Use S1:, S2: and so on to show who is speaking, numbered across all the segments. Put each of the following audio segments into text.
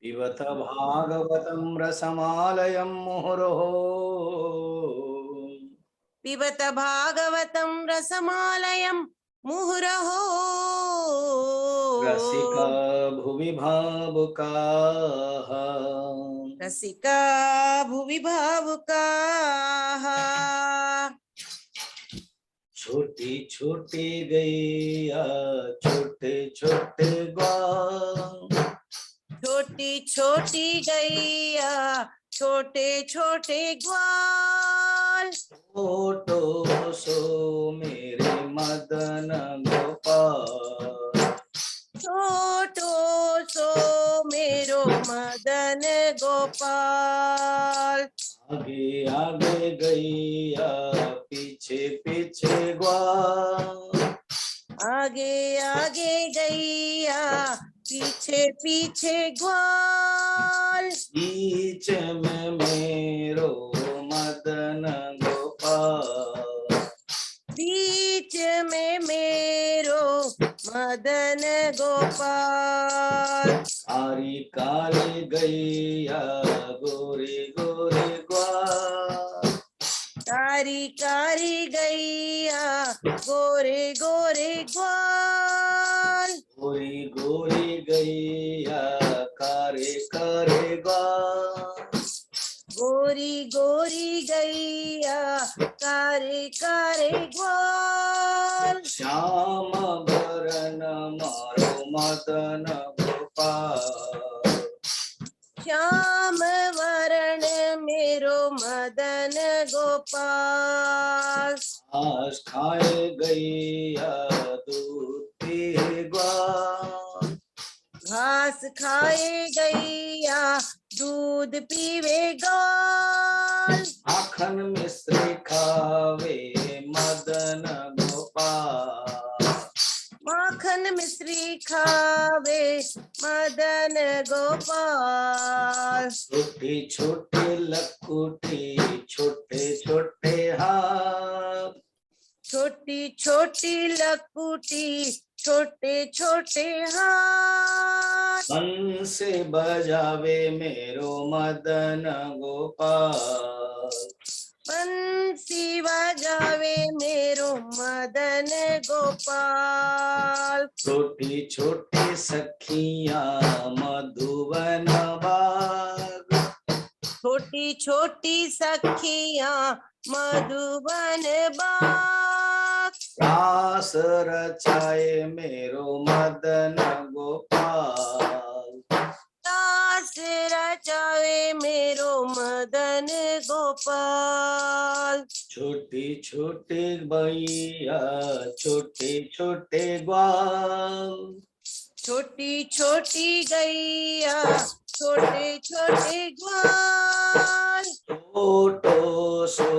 S1: पिबत भागवतं रसमालयं मुहुरहो
S2: पिबत भागवतं रसमालयं मुहुरहो
S1: रसिका भुवि भावुकाः
S2: रसिका भुवि भावुकाः
S1: छोटी छोटी गैया छोटे छोटे ग्वाल
S2: छोटी छोटी गैया छोटे छोटे ग्वाल
S1: छोटो सो मेरे मदन गोपाल
S2: छोटो सो मेरो मदन गोपाल
S1: आगे आगे गैया पीछे पीछे ग्वाल
S2: आगे आगे गैया पीछे पीछे ग्वाल
S1: बीच में मेरो मदन गोपाल
S2: बीच में मेरो मदन गोपाल
S1: कारी कारी गैया गोरे गोरे ग्वाल
S2: कारी कारी गैया गोरे गोरे ग्वाल
S1: गोरी गोरी गैया कारे कारे ग्वाल
S2: गोरी गोरी गैया कारे कारे ग्वाल
S1: श्याम भरन मारो मदन गोपाल
S2: श्याम वरण मेरो मदन गोपाल
S1: घास खाए गैया दूध पिए ग्वाल
S2: घास खाए गैया दूध पीवे ग्वाल
S1: माखन मिश्री खावे मदन गोपाल
S2: माखन मिश्री खावे मदन गोपाल
S1: छोटी छोटी लकुटी छोटे छोटे हाथ
S2: छोटी छोटी लकुटी छोटे छोटे हाथ
S1: बंसी बजावे मेरो मदन गोपाल
S2: बंसी बजावे मेरो मदन गोपाल
S1: छोटी छोटी सखियां मधुबन बाग
S2: छोटी छोटी सखियां मधुबन बाग
S1: रास रचाए मेरो मदन गोपाल
S2: दास रचावे मेरो मदन गोपाल
S1: छोटी छोटी बैया छोटे छोटे ग्वाल
S2: छोटी छोटी गैया छोटे छोटे ग्वाल
S1: छोटो सो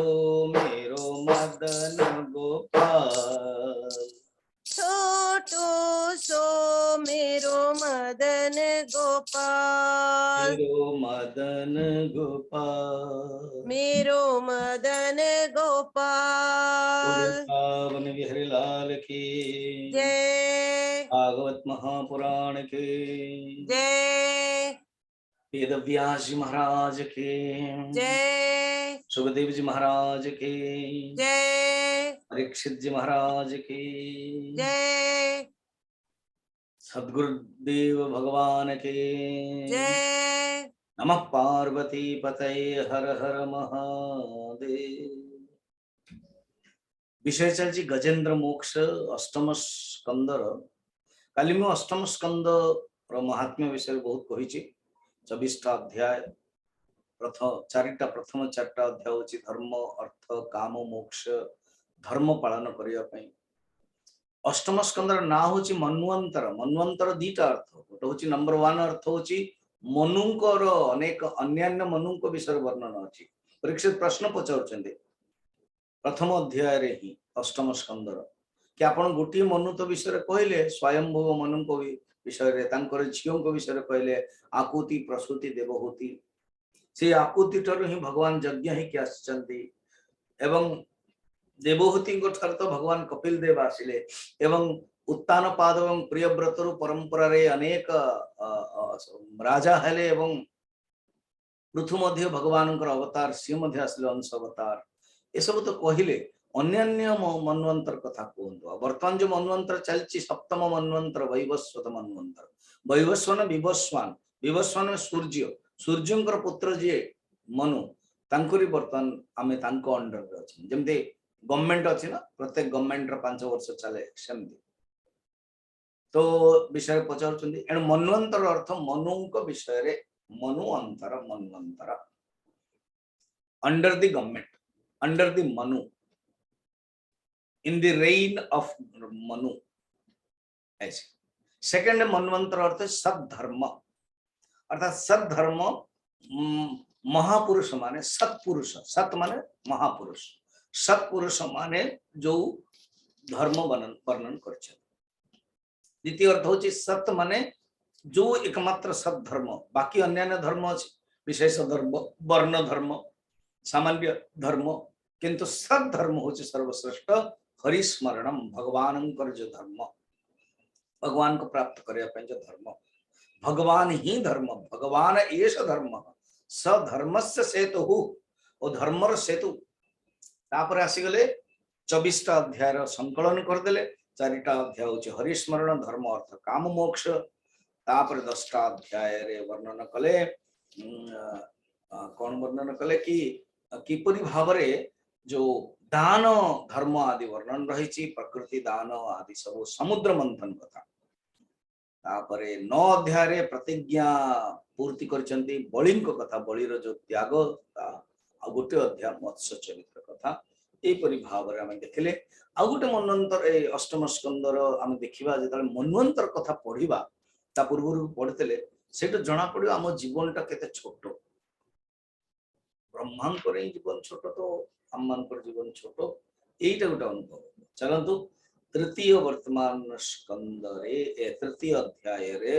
S1: मेरो मदन गोपाल
S2: छोटो सो मेरो मदन गोपाल
S1: मेरो मदन गोपाल
S2: मेरो मदन गोपाल
S1: वृंदावन बिहारी लाल की
S2: जय
S1: भागवत महापुराण की
S2: जय
S1: वेद व्यास जी महाराज की
S2: जय
S1: सुखदेव जी महाराज की
S2: जय
S1: परीक्षित जी महाराज की
S2: जय
S1: सद्गुरुदेव भगवान के
S2: जय
S1: नमः पार्वती पतये हर हर महादेव। विषय चलछि गजेन्द्र मोक्ष अष्टम स्कंदर। काली मैं अष्टम स्कंद महात्म्य विषय बहुत कही 24टा अध्याय प्रथम चारटा अध्याय हूँ धर्म अर्थ काम मोक्ष धर्म पालन करने। अष्टम स्कंदर ना हूँ मन्वंतर। मन्वंतर दीटा अर्थ गोटे हूँ नंबर 1 अर्थ हूँ मनुंकर अनेक अन्यान्य मनुंक विषय वर्णन अच्छी। परीक्षित प्रश्न पचार प्रथम अध्याय रे ही अष्टम स्कंदर कि आपण गोटे मनु तो विषय कहले स्वयंभुव मनु विषय झीओं विषय कहले आकुति प्रसूति देवहूति से आकुति ठार ही भगवान यज्ञ ही एवं देवहूति तो भगवान कपिल देव आसिले एवं उत्तान पाद एवं प्रियव्रत परंपरा रे अनेक राजा हेले एवं पृथु मध्य भगवान अवतार सी मध्य आसले अंश अवतार ये सब तो कहले अन्य मनवंतर कथा कहतु बर्तमान जो मनवंतर चलती सप्तम मनवंतर वैवस्वत मनवंतर वैवस्वन विवस्वान विवस्वान में सूर्य सूर्यंकर पुत्र जी मनु तांकुरी बर्तमान आम अंडर अच्छे जमती गवर्नमेंट अच्छी ना प्रत्येक गवर्नमेंट 5 वर्ष चले सेमती तो विषय पचार एणु मनवंतर अर्थ मनु विषय रे मनुअंतर मनवंतर under the government under the Manu in the reign of Manu ऐसे सेकंड मनवंतर अर्थ सद्धर्म अर्थात सद्धर्म महापुरुष माने सत्पुरुष सत माने महापुरुष सत्पुरुष माने जो धर्म वर्णन कर द्वितीय अर्थ होची सत माने जो एकमात्र सद्धर्म बाकी अन्य धर्म अच्छे विशेष धर्म वर्ण धर्म सामान्य धर्म किंतु सद्धर्म होची सर्वश्रेष्ठ हरिस्मरणम भगवान जो धर्म भगवान को प्राप्त करने जो धर्म भगवान ही धर्म भगवान एष धर्म सधर्मस्य सेतु और धर्मर सेतु तापर आसीगले 24टा अध्याय संकलन करदेले 4टा अध्याय होची हरिस्मरण धर्म अर्थ काम मोक्ष तापर 10टा अध्याय रे वर्णन कले कौन वर्णन कले कि किपरि भावरे जो दान धर्म आदि वर्णन रही प्रकृति दान आदि सब समुद्र मंथन कथा तापरे 9 अध्याय रे प्रतिज्ञा पूर्ति करचंती बलिंक कथा बलिर जो त्याग आ गोटे अध्याय मत्स्य चरित्र कथा एपरि भाव रे हम देखले आ गोटे मनवंतर ए अष्टम स्कंदर हम देखिबा जेतले मनवंतर कथा पढिबा ता पूर्व पढ़ते से जना पड़ो आम जीवन टा केते छोट ब्रह्मांकर जीवन छोट तो आम मान जीवन छोट यहीटा गोटे अनुभव चलतु तृतीय वर्तमान स्कंदरे तृतीय अध्याय रे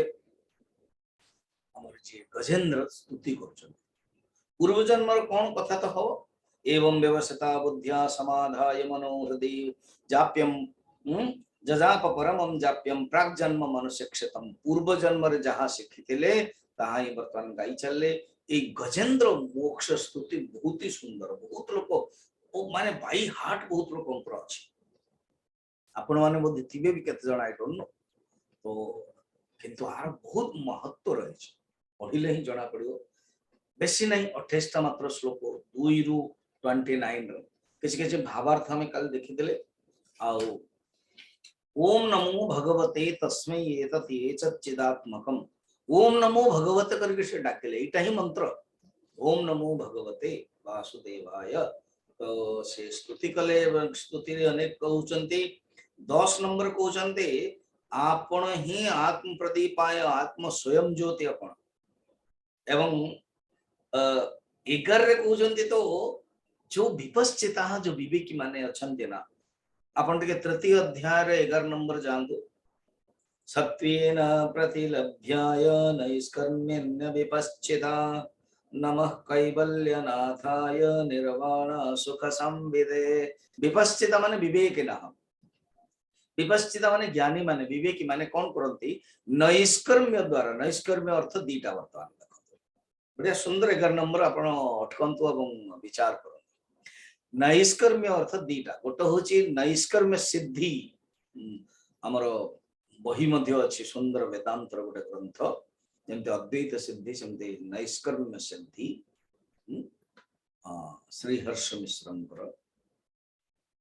S1: जी गजेंद्र स्तुति कर पूर्व जन्म कौन कथा तो हो एवं व्यवस्था बुद्धिया समाधाय मनो हृदय जाप्यम जजाप परमम जाप्यम प्राग जन्म मनुष्य क्षतम पूर्व जन्म रे जहाँ शिखिले ताहा ही वर्तमान गाई चलले ए गजेंद्र मोक्ष स्तुति बहुत ही सुंदर बहुत लोक माने बाई हार्ट बहुत लोक अच्छी आपण माने बोधे थिबे भी केते जण आई डोंट नो तो किंतु आर बहुत महत्व रही पढ़िले ही जना पड़ो बेसी नहीं 28टा मात्र श्लोक 2 रु 29 किसी भावार्थ आम कल देखीदे आउ ओम नमो भगवते तस्मै एतत् एतच्चिदात्मकम् ओम नमो भगवते करके से डाकिले एटा ही मंत्र ओम नमो भगवते वासुदेवाय तो से स्तुति कले स्तुति अनेक कहउचंती 10 नंबर कहउचंती आपण ही आत्म प्रदीपाय आत्म स्वयं ज्योति आपण एवं 11 रे कहउचंती तो जो विपश्चिता जो विवेकी माने अछंती ना अपन टिके तृतीय अध्याय रे 11 नंबर जानतु सत्वेन प्रतिलभ्याय नैष्कर्म्येन विपश्चिता नमः कैवल्यनाथाय निर्वाण सुख संविदे विपश्चिता माने विवेकिनः विपश्चिता माने ज्ञानी माने विवेकी माने कौन करती नैष्कर्म्य द्वारा नैष्कर्म्य अर्थ दीटा वर्तमान देखो बढ़िया सुंदर 11 नंबर आपण अटकंतु एवं विचार करो नैष्कर्म्य अर्थ दीटा गोटे हूँ नैष्कर्म्य सिद्धि आमर बही मध्य अच्छी सुंदर वेदांतर गोटे ग्रंथ जमती अद्वैत सिद्धि सेमती नैष्कर्म्य सिद्धि श्रीहर्ष मिश्र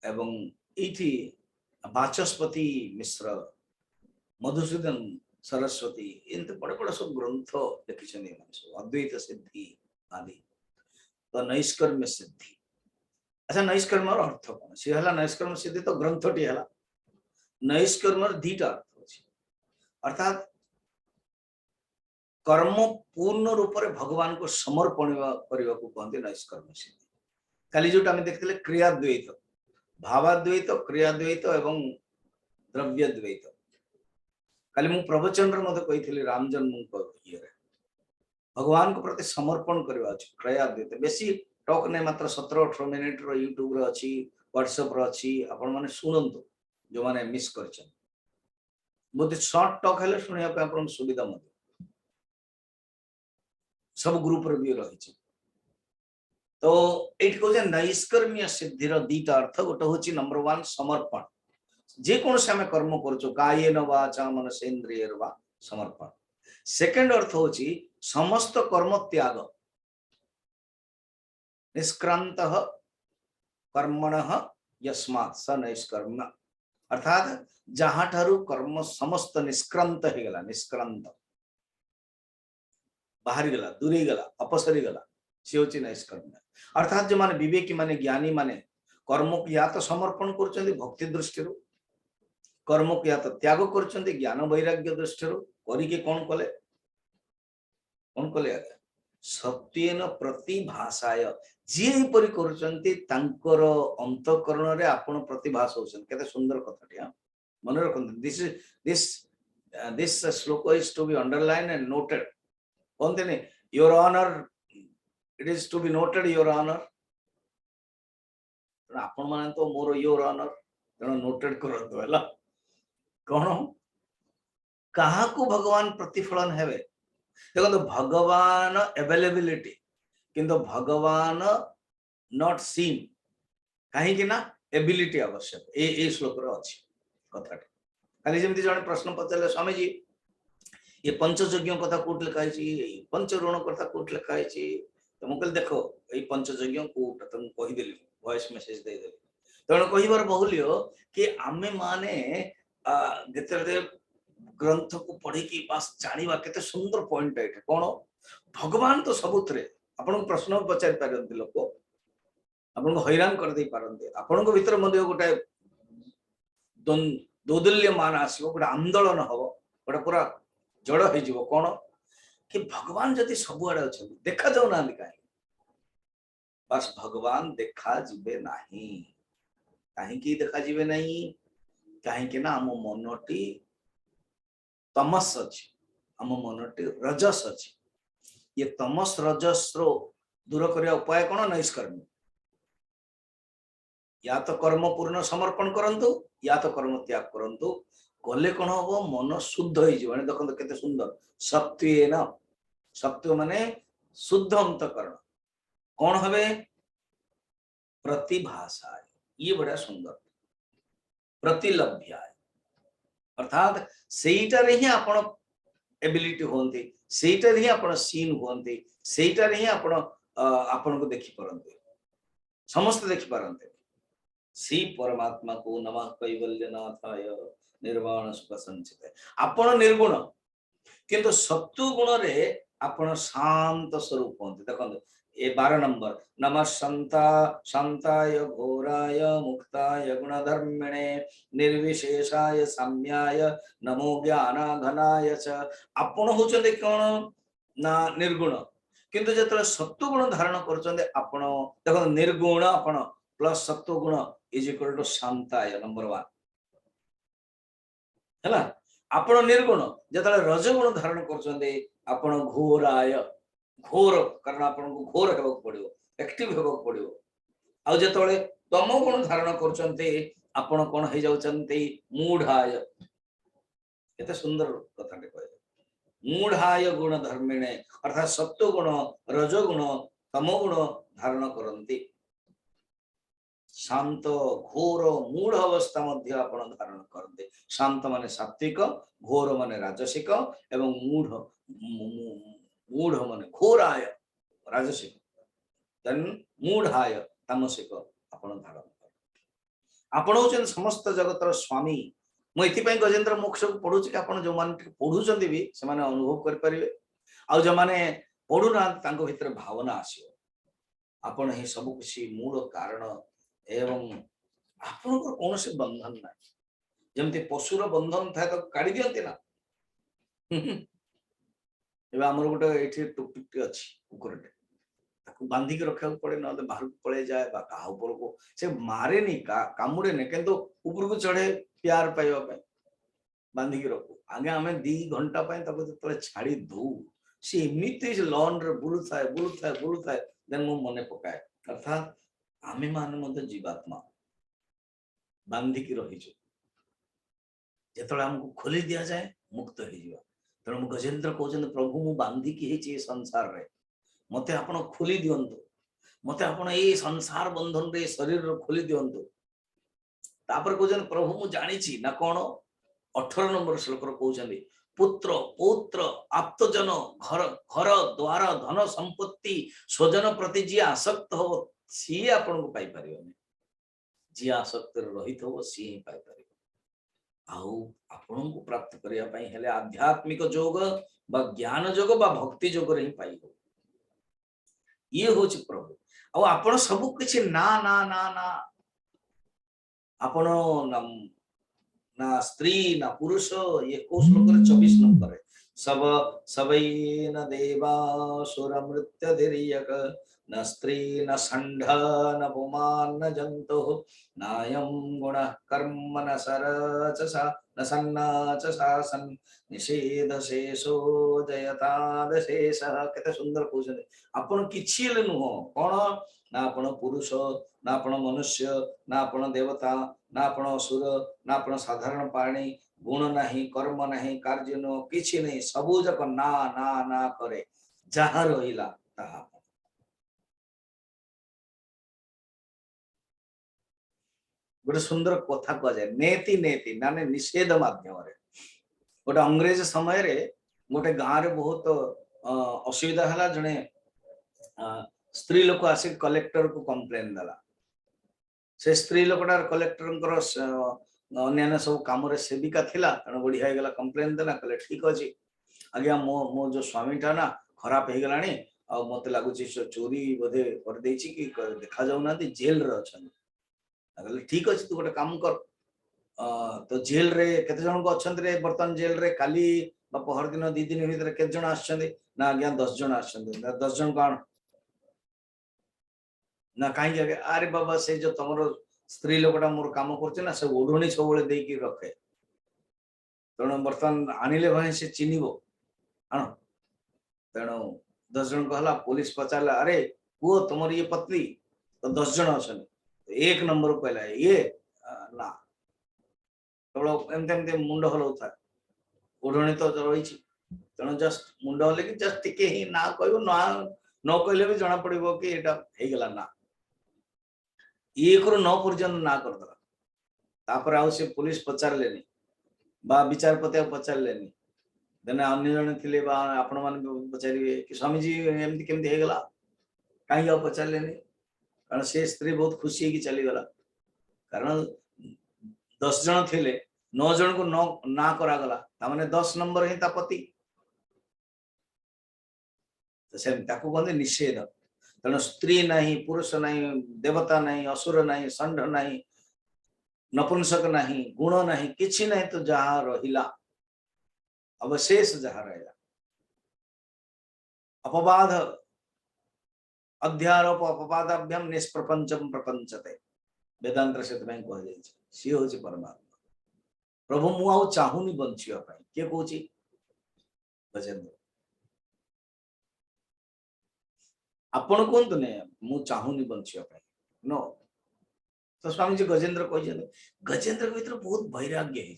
S1: एवं इथि बाचस्पति मिश्र मधुसूदन सरस्वती एमती बड़े बड़े सब ग्रंथ लिखी अद्वैत सिद्धि आदि तो नैष्कर्म्य सिद्धि अच्छा नैष्कर्म अर्थ कौन सी है नैष्कर्म सिद्धि तो ग्रंथटी है नैष्कर्म दीटा अर्थ अच्छी अर्थात कर्म पूर्ण रूप से भगवान को समर्पण करने को कहते नैष्कर्म सिद्धि काली जो देखते क्रियाद्वैत भावाद्वैत क्रियाद्वैत एवं द्रव्यद्वैत काली मु प्रवचन कही राम जन्म ये भगवान को प्रति समर्पण करवा क्रियाद्वैत बेसी टॉक नहीं मात्र 17-18 मिनिट यूट्यूब रे अच्छी व्हाट्सएप रे अच्छी आपण माने सुनंतु जो माने मिस करछन बोधे शॉर्ट टॉक हेले सुनिया पे आपन सुविधा मत सब ग्रुप रे भी रही तो एट को नैष्कर्म्य सिद्धिर दीटा अर्थ गोटे हूँ नंबर 1 समर्पण जे कौन से आम कर्म करुचु कायेन वाचा मनसेन्द्रियर वा समर्पण सेकंड अर्थ हूँ समस्त कर्म त्याग निष्क्रांत कर्मणः यस्मात् स नैष्कर्म्य अर्थात जहाँ ठारू कर्म समस्त निष्क्रांत हो गला निष्क्रांत बाहरी गला दूरी गला अपसरी गला सी हूँ नैष्कर्म्य अर्थात जो माने विवेकी माने ज्ञानी माने कर्म को या तो समर्पण कर भक्ति दृष्टि कर्म को या तो त्याग कर ज्ञान वैराग्य दृष्टि करके कौन कले आगे सत्येन प्रतिभाषाय जीपरी कर अंतकरण रे आपण प्रतिभास होछन केते सुंदर कथाटिया मन रखन this shloka is to be underline and noted कहते नहीं your honour it is to be noted your honour आपण माने तो मोर योर ऑनर तेणु नोटेड करंतु हला कौन कहा को भगवान प्रतिफलन हेबे देखो भगवान अवेलेबिलिटी किंतु भगवान नॉट सीन कहीं ना एबिलिटी आवश्यक ए श्लोक रे अछि कथाटी खाली जेमति जने प्रश्न पचारे स्वामी जी ये पंचयज्ञ कथा कोट लिखा है पंचऋण कथा कोट लिखा है तो मुझे देखो ये पंचयज्ञ कोट तुम कहीदेली वॉइस मेसेज दे देली तेणु कहबार बहुल्य कि आमे माने जेते ग्रंथ को पढ़ी की बास जानिबा केते सुंदर पॉइंट है कौन भगवान तो सबुतरे आपन प्रश्न पचारि पारंती लोक आपन को हैरान कर दे पारंती आपन को भीतर मध्ये गोटे दोदल्य मान आसीबो गोटे आंदोलन हबो गोटे पूरा जड़ हो जीवो कौन कि भगवान जदि सबुआड़े अच्छा देखा जाऊ ना कहीं बस भगवान देखा जीवे नहीं कहीं देखा जीवे नहीं कहीं ना आम मनटी तमस अच्छी आम मनटी रजस अच्छी ये तमस रजस रो दूर करने उपाय कौन नैष्कर्म्य या तो कर्म पूर्ण समर्पण करंतु या तो कर्म त्याग करंतु कले कौन हम मन शुद्ध हो देखो केते सुंदर सत्वेन सत्व माने शुद्ध अंतकरण कौन हवे प्रतिभाषा ये बड़ा सुंदर प्रतिलभ्याय अर्थात सेटारे ही आपण एबिलिटी होंती सेटारे ही आपण सीन होंती सेटारे ही आपण आपण को देखि परंते समस्त देखि परंते श्री परमात्मा को नमः कैवल्यनाथाय निर्वाण सुख संचित आपण निर्गुण किंतु सत्व गुण रे आपण शांत स्वरूप होंते देखो ए 12 नंबर नमः शांताय घोराय मुक्ताय गुणधर्मिणे निर्विशेषाय साम्याय नमो ज्ञानाघनाय च आपण होचंदे कोन ना निर्गुण किंतु जतरा सत्व गुण धारण करचंदे आपण देखो निर्गुण आपण प्लस सत्व गुण इज इक्वल टू शांताय नंबर 1 हैला आपण निर्गुण जतरा रजगुण धारण करचंदे आपण घोराय घोर कारण आपन को घोर हेबक पड़ियो एक्टिव हेबक पड़ियो आ जेतोले तम गुण धारण करचंते आपण कोन हे जाउचंते मूढ़ाय एते सुंदर कथाटे कहले मूढ़ाय गुण धर्मिणे अर्थात सत्व गुण रज गुण तम गुण धारण करंती शांत घोर मूढ़ अवस्था मध्य आपण धारण करते शांत माने सात्विक घोर माने राजसिक एवं मूढ़ माने घोराय राजसिक देन मूढ़ाय तामसिक आपण धारण आपण होचन समस्त जगतर स्वामी मु एथिपई गजेंद्र मोक्ष को पढुछि कि आपण जो मान पढुचंदी भी से माने अनुभव कर परिबे आ जो माने पढु ना तांको भीतर भावना आसीयो आपण हे सब किछि मूल कारण एवं आपण को कौन से बंधन ना जमते पशुर बंधन था तो काढी दियंती ना एबे हमर गोटे एठी टुकटुक अछि कुकुरटे ताकू बांधी के रखा पड़े ना बाहर को पड़े जाए बा का ऊपर को से मारे नहीं कामुड़े नहीं किंतु ऊपर को चढ़े प्यार पाइबा पे बांधी के रखू आगे हमें 2 घंटा पे तब तो छाड़ी दू से एमिति लॉन रे बुलु थाए देन मो मने पकाए अर्थात आमे माने मते जीवात्मा बांधी की रही ଯେତେବେଳେ ଆମକୁ ଖୋଲି ଦିଆଯାଏ ମୁକ୍ତ ହେଇଯିବା। ତେଣୁ ମୁଁ ଗଜେନ୍ଦ୍ର କହୁଛନ୍ତି ପ୍ରଭୁ ମୁଁ ବାନ୍ଧିକି ହେଇଛି ଏ ସଂସାରରେ, ମତେ ଆପଣ ଖୋଲି ଦିଅନ୍ତୁ, ମତେ ଆପଣ ଏଇ ସଂସାର ବନ୍ଧନରେ ଏ ଶରୀରର ଖୋଲି ଦିଅନ୍ତୁ। ତାପରେ କହୁଛନ୍ତି ପ୍ରଭୁ ମୁଁ ଜାଣିଛି ନା କଣ, 18 ନମ୍ବର ଶ୍ଲୋକରେ କହୁଛନ୍ତି ପୁତ୍ର ପୌତ୍ର ଆପ୍ତଜନ ଘର ଘର ଦ୍ୱାର ଧନ ସମ୍ପତ୍ତି ସ୍ୱଜନ ପ୍ରତି ଯିଏ ଆସକ୍ତ ହବ ସିଏ ଆପଣଙ୍କୁ ପାଇପାରିବନି, ଯିଏ ଆସକ୍ତରେ ରହିଥିବ ସିଏ ହିଁ ପାଇପାରିବ। ଆଉ ଆପଣଙ୍କୁ ପ୍ରାପ୍ତ କରିବା ପାଇଁ ହେଲେ ଆଧ୍ୟାତ୍ମିକ ଯୋଗ ବା ଜ୍ଞାନ ଯୋଗ ବା ଭକ୍ତି ଯୋଗରେ ହିଁ ପାଇବ। ଇଏ ହଉଛି ପ୍ରଭୁ। ଆଉ ଆପଣ ସବୁ କିଛି ନା ନା ନା ନା, ଆପଣ ना स्त्री ना पुरुष, ये को श्लोक 24 नंबर है। सब सबई न देवा सुर मृत्य धीर्यक, न स्त्री न षंढ न पुमान न जंतु, नायम गुण कर्म न सरचसा न सन्ना च शासन, निषेध शेषो जयताद शेष। केते सुंदर कहउछन, आपण किछि हेले नुह कोन, ना आपण पुरुष ना आपण मनुष्य ना आपण देवता ना आपण असुर ना आपण साधारण प्राणी, गुण नहीं कर्म नहीं कार्य नो किछि नहीं, सबु जक ना ना ना करे जहा रहिला ताहा। गोटे सुंदर कथा कह जाए नेति नेति माने निषेध माध्यम रे। गोटे अंग्रेज समय रे गोटे गाँव रे बहुत असुविधा हला, जने स्त्री लोक आसी कलेक्टर को कंप्लेन दला। से स्त्री लोकटार कलेक्टर अन्य सब कम सेविका थिला, तेणु बढ़िया गला कंप्लेन देला, कहले ठीक अच्छे आज्ञा मो मो जो स्वामीटा ना खराब हो गलानी, आ मते लगुच चोरी बोधे कर देछि कि देखा जाऊना जेल रे अछन। कहले ठीक अच्छे तू गोटे काम कर, तो जेल रे केते जन को अछन रे बर्तन जेल रे, काली बा पहर दिन 2 दिन भीतर केते जन आछन ना आज्ञा 10 जन आछन। 10 जन कौन ना कहीं अरे बाबा से जो तुम स्त्री लोकटा मोर काम कर से ओढ़णी सब देकी रखे, तेणु बर्तमान आनिले भाई से चिन्ह आण। तेणु 10 जन कहला, पुलिस पचारा अरे पुओ तुम ये पत्नी, तो 10 जन अच्छा, 1 नंबर कहला ये ना केवल एमती मुंड हलाऊ था, ओढ़णी तो रही। तेणु जस्ट मुंड हल कि जस्ट टिके ही ना कह ना न कहले भी जना पड़ो कि यहाँ ना, ये करू 9 पर्यंत ना करदला। तापर आउ से पुलिस पचारलेनी बा विचारपति पचारलेनी, देने अन्य जन थिले बा आपण मान पचारिवे कि स्वामी जी एमती केमती हे गला, काई आ पचारलेनी, कारण से स्त्री बहुत खुशी है कि चली गला। कारण 10 जन थिले 9 जन को ना करा गला, ता माने 10 नंबर ही ता पति, तो से ताको कहते निषेध। तेणु स्त्री नहीं पुरुष नहीं देवता नहीं असुर नहीं षंढ नहीं नपुंसक नहीं गुण नहीं किछि नहीं, तो जहाँ रहिला अवशेष जहाँ रहिला अपवाद अध्यारोप अपवादाभ्याम निष्प्रपंचम प्रपंचते, वेदांत से कह जाए सी हूँ परमात्मा। प्रभु मु आउ चाहूनी बंचिया पाई, किए कहूँ गजेंद्र आपण कहतु नहीं मु चाहूनी बंचिया पाई नो, तो स्वामी जी गजेंद्र कहते गजेंद्र भीतर बहुत वैराग्य है।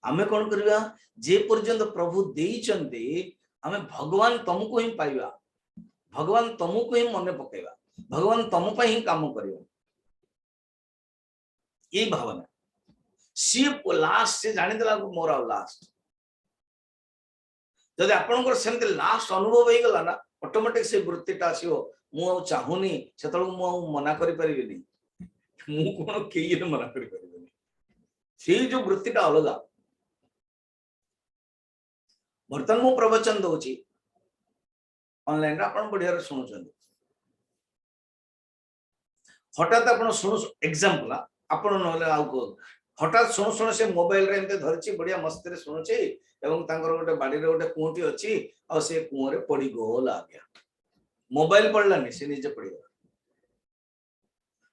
S1: आमे कौन करवा जे पर्यंत प्रभु देइचंती आमे भगवान तुमको ही पाइबा, भगवान तुमको ही मन पकेबा, भगवान तुम पे ही काम करियो, ये भावना सी लास्ट से जानी देला मोर आ लास्ट। जदि आपनकर सेमते लास्ट अनुभव हो गला ना, ऑटोमेटिक से वृत्तिटा आसीओ मु आ चाहूनी, सेतल मु मना करि परिबिनी, मु कोन केई मना करि परिबिनी, से जो वृत्तिटा अलगा। बर्तमान मु प्रवचन दउची ऑनलाइन आपण बढ़िया शुणुचंदी, हठात आपण शुणु एग्जांपल आपण नले आउ को हठात शुणु शुणु से मोबाइल रे एमते धरची बढ़िया मस्त रे शुणुची, एवं तांकर गोटे बाड़ी रे गोटे कुंटी अछि आ से कुओ रे पड़ी गोल आ गया, मोबाइल पड़लानी से निजे पड़ी गला।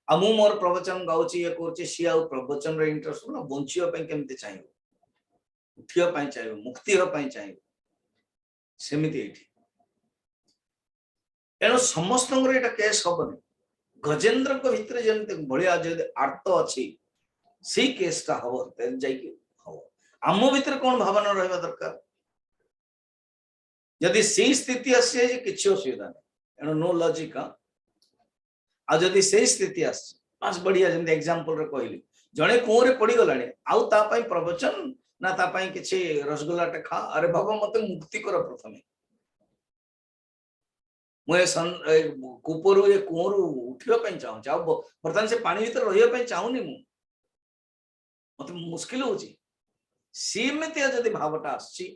S1: आ मु मोर प्रवचन गाउची ये करची, सी आ प्रवचन रे इंटरेस्ट ना बंचियो पय केमते चाहियो, उठियो पय चाहियो, मुक्ति हो पय चाहियो, सेमिति एठी। एनो समस्त एटा केस हबनी, गजेंद्र को भीतर जेमते बढ़िया जे आर्त अछि सी केसटा हबो ते जाई कि हबो। आम भीतर कौन भावना रहा दरकार यदि से स्थिति आसे किसी असुविधा नहीं एणु नो लॉजिक आ जदि से स्थिति आस पास बढ़िया जमी एग्जांपल रे कहली जड़े कुओं रे पड़ी गलाने आउ ता पई प्रवचन ना ता पई किछि रसगुल्ला टे खा अरे बाबा मते मुक्ति कर प्रथमे मुझे कूपरू ये कुओं उठा चाहूँ आ बर्तमान से पानी भीतर रही चाहूनी मत मुस्किल हो सीमित जदि भावटा आसी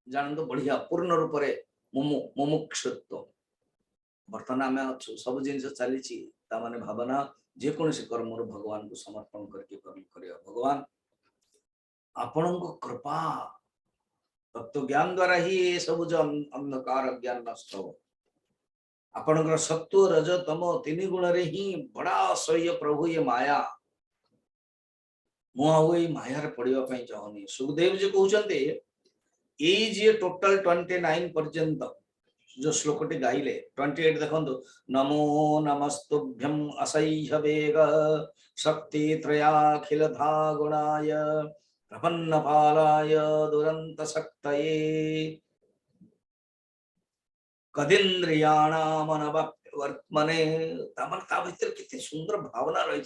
S1: जानतु बढ़िया पूर्ण रूप से मुमुक्षुत्व बर्तमान आम अच्छु सब जिन चली माने भावना जेकोसी कर्म भगवान को समर्पण करके कर्म करिया भगवान आपण कृपा तत्व ज्ञान द्वारा ही ये सब जो अंधकार अज्ञान नष्ट हो आपणकर सत्व रज तम तीन गुण रे ही बड़ा असह्य प्रभु ये माया मुझे मायार पड़ा चाहूनी सुखदेव जी कहते ये टोटल 29 पर्यंत जो श्लोकटी गाइले 28 देखो नमो नमस्तुभ्यं असह्य वेग शक्ति त्रयाखिल धा गुणाय प्रपन्न पालाय दुरंत शक्तये कदिंद्रियाणामनवर्त्मने भीतर कितनी सुंदर भावना रही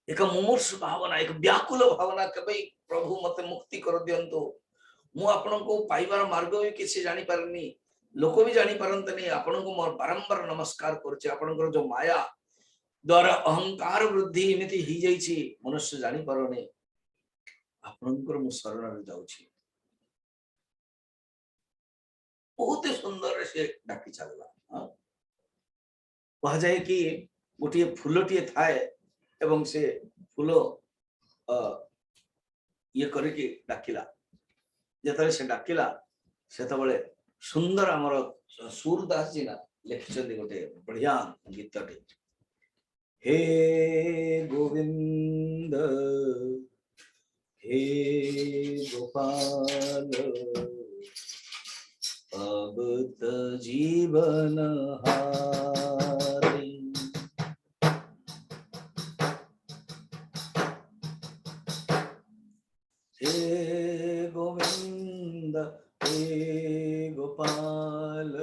S1: एक मुमूर्ष भावना एक व्याकुल भावना के भाई प्रभु मते मुक्ति कर दियंतु मु आपन को पाइबार मार्ग भी किसी जानी पारनी लोक भी जानी पारंतनी आपन को मोर बारंबार नमस्कार करछि आपन जो माया द्वारा अहंकार वृद्धि एमिति ही जाइछि मनुष्य जानी पारने आपन को मु शरण रे जाउछि बहुत सुंदर से डाकी चलला कह जाए कि गोटे फूलटी थाए एवं से फूल ये करके डाकिला जिते से डाकिला से सुंदर आमर सूरदास जी ना लिखिं गोटे बढ़िया गीतटे हे गोविंद हे गोपाल अब त जीवन हारे हे गोविंद हे गोपाल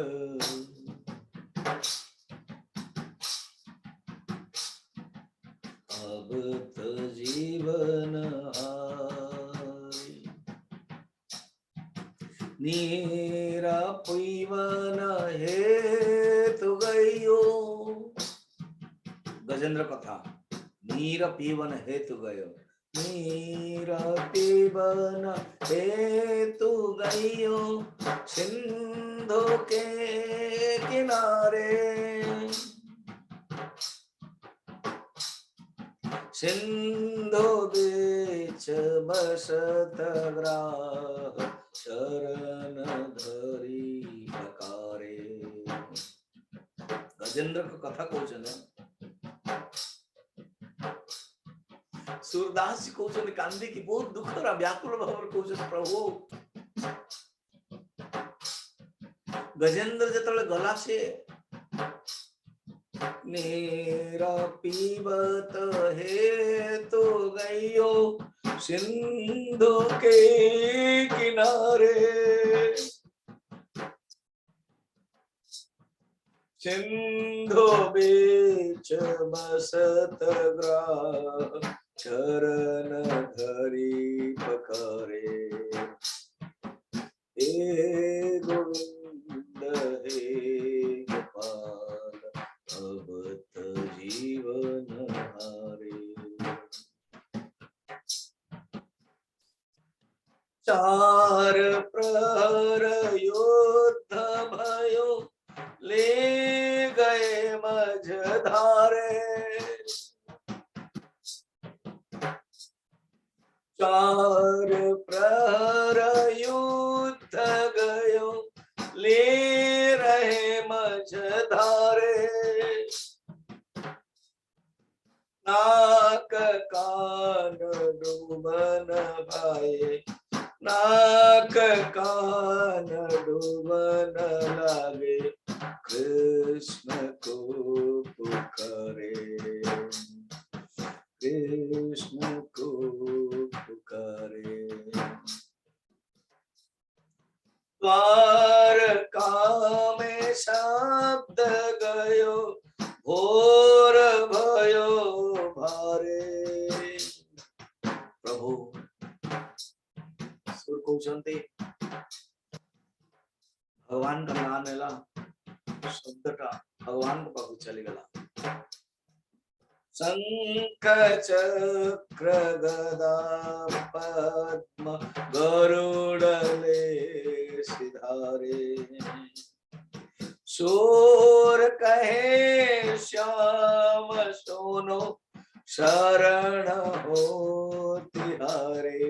S1: अब त जीवन हारे नीरा पीवन हे तु गयो गजेंद्र कथा नीर पीवन हे तु गयो नीर पीवन हे तु गयो सिंधु के किनारे सिंधु बीच बसत ग्राह शरण धरी पकारे गजेंद्र को कथा कहते सूरदास जी कहते कांदी की बहुत दुख व्याकुल भाव कहते प्रभु गजेंद्र जो गला से नेरा पीबत हे तो गयो सिंधु के किनारे सिंधु बीच बसत ग्राह चरण धरी पकारे हे गोविंद हे गोपाल अब त जीवन हारे चार प्रहर युद्ध भयो ले गए मझधारे चार प्रहर युद्ध गयो ले रहे मझधारे नाक कान डूबन भाए नाक कान डूबन लागे कृष्ण को पुकारे कृष्ण को पुकारे नेला शब्दटा भगवान को पाखु चली गला शंख चक्र गदा पद्म गरुड़ले सिधारे सूर कहे श्याम सोनो शरण हो तिहारे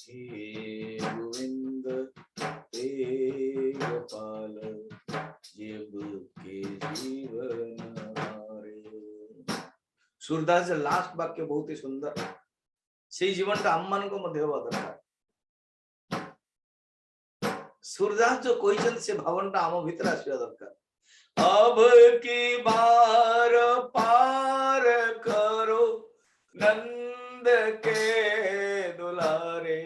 S1: हे गोविंद हे गोपाल जीव के जीवन हारे। सूरदास लास्ट वाक्य बहुत ही सुंदर से जीवन का आम मान को मध्य हवा दरकार सूरदास जो कहते से भावना आम भीतर आसवा दरकार अब की बार पार करो नंद के दुलारे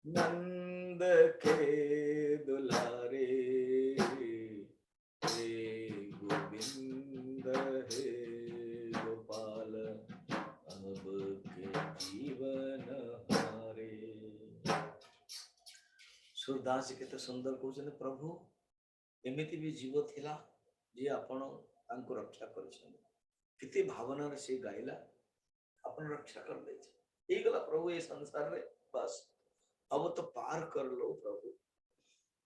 S1: नंद के दुलारे हे गोविंद हे गोपाल अब के जीवन हारे। सूरदास जी केते सुंदर कहते प्रभु एमिति भी जीव थिला जे आपण तांको रक्षा करछन किते भावना से गाइला आपण रक्षा कर दे ए गला प्रभु ये संसार रे बस अब तो पार कर लो प्रभु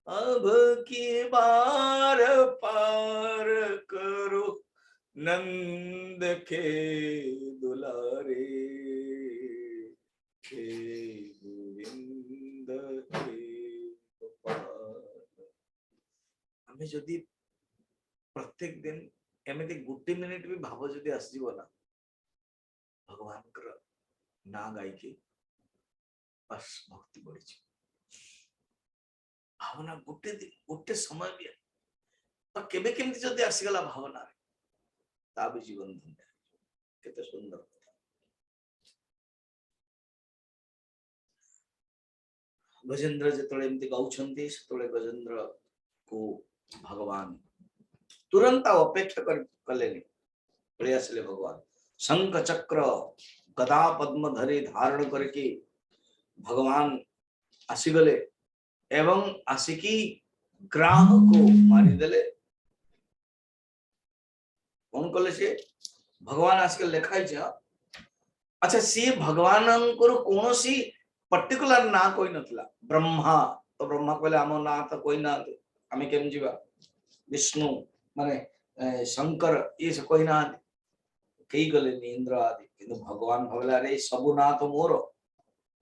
S1: अब की बार पार करो नंद के दुलारे हे गोविंद हे हमें जदि प्रत्येक दिन एमती गोटे मिनिट भी भाव जदि आसजिव ना भगवान ना गायकी बस भक्ति बढ़ी भावना गोटे दिन गोटे समय भी और केबे केमती जदि आसीगला भावना रे ता भी जीवन धन्य केते सुंदर कथा। गजेंद्र जेतळे एमती गाउछंती सेतळे गजेंद्र को भगवान तुरंत अपेक्षा कले पड़े आसले भगवान शंख चक्र गदा पद्म धरी धारण करके भगवान आसीगले एवं आसिकी ग्राह को मारिदेले कौन कले से भगवान आसिक लेखाई अच्छा सी भगवान कौन सी पर्टिकुलर ना कोई नथला ब्रह्मा तो ब्रह्मा कहले आम ना तो कोई ना आमे केम जीवा विष्णु माने शंकर ये से कोई ना कई गले इंद्र आदि किंतु भगवान भगला रे सबु ना तो मोर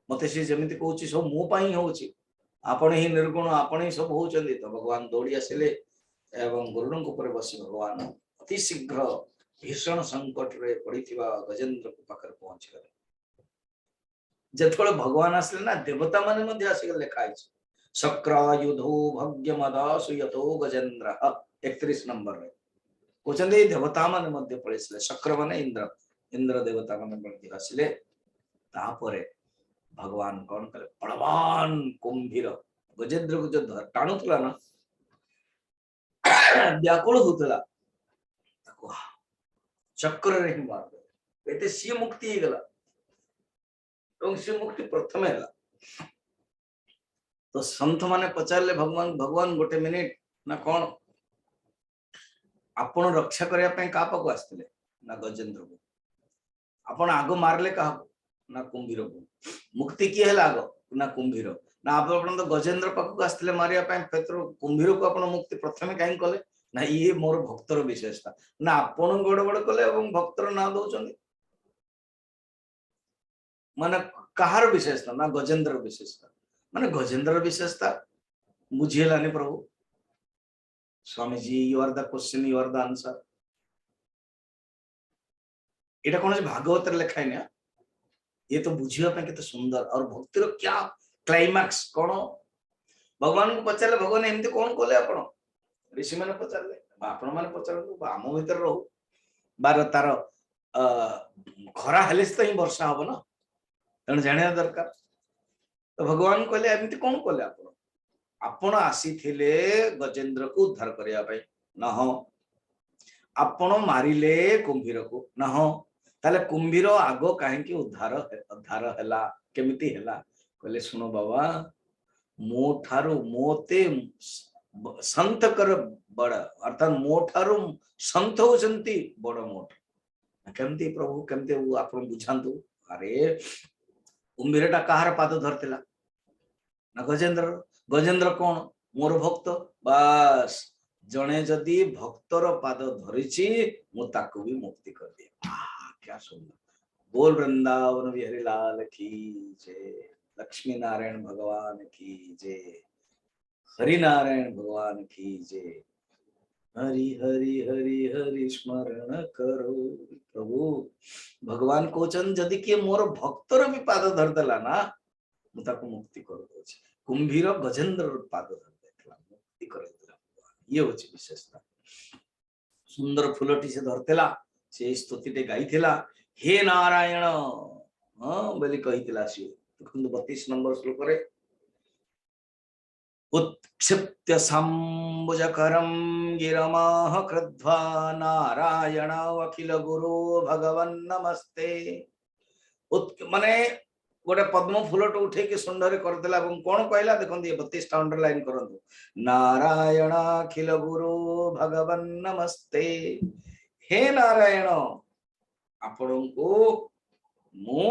S1: मते से जेमिति कहूची सब मो पाई होची आपण ही निर्गुण आपण ही सब होचंदी तो भगवान दौड़ी आसिले एवं गुरुन को ऊपर बसी भगवान अति शीघ्र भीषण संकट रे पड़ीथिबा गजेंद्र को पाकर पहुंच गले जेतोले भगवान आसले ना देवता माने मध्ये आसिगले लेखा है शक्रायुधो भग्यमदासु यतो गजेंद्र 31 नंबर रे कोचंदे देवता माने मध्ये पळेसले शक्र माने इंद्र इंद्र देवता माने मध्ये आसिले तापरे भगवान कौन करे बलवान कुंभीर गजेंद्र को जो टाणुतला ना व्याकुल होतला ताको चक्र रे मार दे एते सी मुक्ति गला तो सी मुक्ति प्रथम है तो संत माने पचारले भगवान भगवान गोटे मिनिट ना कौन आपण रक्षा करया पे का पाको आस्तिले ना गजेंद्र को आपण आगो मारले का ना कुंभीर को मुक्ति की है आगो ना कुंभीर ना आपण तो गजेंद्र पाको आस्तिले मारिया पे पेत्र कुंभीर को आपण मुक्ति प्रथमे काई कले ना ये मोर भक्तर विशेषता ना आपण गड़बड़ कले एवं भक्तर ना दउचंदी माने कहार विशेषता ना गजेंद्र विशेषता माने गजेंद्र विशेषता बुझेलानी प्रभु स्वामी जी you are the question you are the answer एटा कोन भागवत रे लिखाय ना ये तो बुझिया पे केते सुंदर और भक्ति रो क्या क्लाइमैक्स कोन भगवान को पचारले भगवान एमते कोन कोले आपण ऋषि माने पचारले आपण माने पचारले आम भीतर रहू बार तार खरा हेलेस तो ही वर्षा हबो ना तण जानिया दरकार तो भगवान कहले एमती कौन कले आपण आसी थिले गजेंद्र को उद्धार करिया पई न हो आपण मारिले कुंभीर को न हो ताले कुंभीर आगो काहे की उद्धार हला केमिति हला कहले सुनो बाबा मो ठारू मोते संत कर बड़ अर्थात मो ठारू संत होचंती बड़ मोठ केमती प्रभु केमती आपण बुझांतु अरे कुंभीरटा कहार पाद धरतिला ना गजेंद्र गजेंद्र कौन मोर भक्त बास जने जदि भक्तर पाद धरिची मु ताकू भी मुक्ति कर दिए क्या सुंदर बोल वृंदावन बिहारी लाल की जय लक्ष्मी नारायण भगवान की जय हरि नारायण भगवान की जय हरि हरि हरि हरि स्मरण करो प्रभु भगवान कोचन जदि किए मोर भक्तर भी पाद धरदेला ना मुझे मुक्ति कर दे कुंभीर गजेंद्र पाद धरदेला मुक्ति कर देला ये होची विशेषता सुंदर फूलटी से धरतेला से स्तुतिटे गाइथिला हे नारायण हां बोली कहिथिला से 32 नंबर श्लोक रे उत्क्षिप्य संबुजकरं गिरमाह कृध्वा नारायण अखिल गुरु भगवन् नमस्ते माने गोटे पद्म फूलट उठे कि सुंदर करदेला कौन कहला देखो 32 टा अंडरलाइन करंतु नारायण अखिल गुरु भगवन् नमस्ते हे नारायण आपण को मु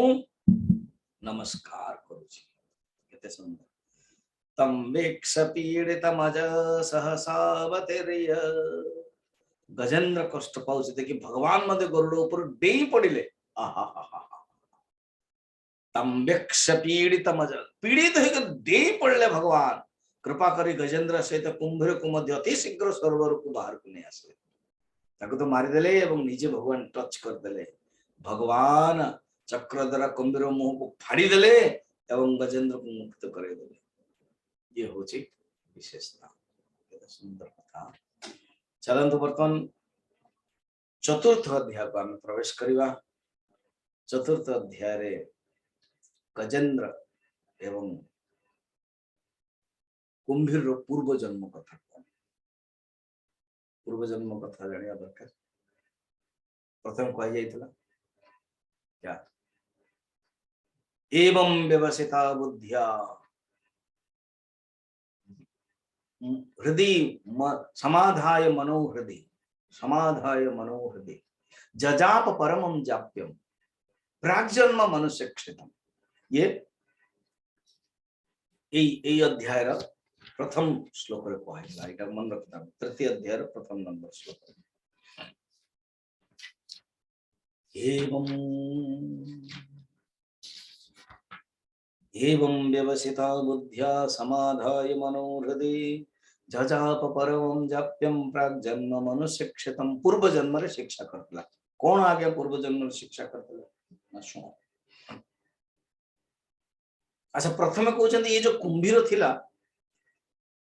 S1: नमस्कार करूची केते सुंदर तम वीक्ष पीड़ितमज सहसावतिर्य गजेंद्र कष्ट पाउछि देखि भगवान मते गरुड़ ऊपर डेई पड़िले आहा हा हा तम वीक्ष पीड़ितमज पीड़ित होकर डेई पड़ले भगवान कृपा करी गजेंद्र सहित कुंभीर को मध्य अति शीघ्र सरोवर को बाहर को नहीं आसले ताको तो मारी देले एवं निजे भगवान टच कर देले भगवान चक्र द्वारा कुंभीर मुंह को फाड़ी देले एवं गजेंद्र को मुक्त करे देले ये होची विशेषता सुंदर कथा चलंतु वर्तमान चतुर्थ अध्याय को आम प्रवेश करिवा चतुर्थ अध्याय रे गजेंद्र एवं कुंभीर पूर्व जन्म कथा पूर्व जन्म कथा जानिया दरकार प्रथम कह जाइतला क्या एवं व्यवसिता बुद्धिया हृदय समाधाय मनोहृदय जजाप परमं जाप्यम प्राग्जन्म मनुष्य क्षेत्रम ये अध्याय प्रथम श्लोक रे कहला एटा मन रखता तृतीय अध्याय प्रथम नंबर श्लोक एवं व्यवसिता बुद्ध्या समाधाय मनोहृदय जजाप परमं जाप्यम प्राग्जन्म मनुष्य क्षेत्रम पूर्व जन्म रे शिक्षा करतला कौन आ गया पूर्व जन्म रे शिक्षा करतला ना सुनो अच्छा प्रथम कहउछन ये जो कुंभीर थिला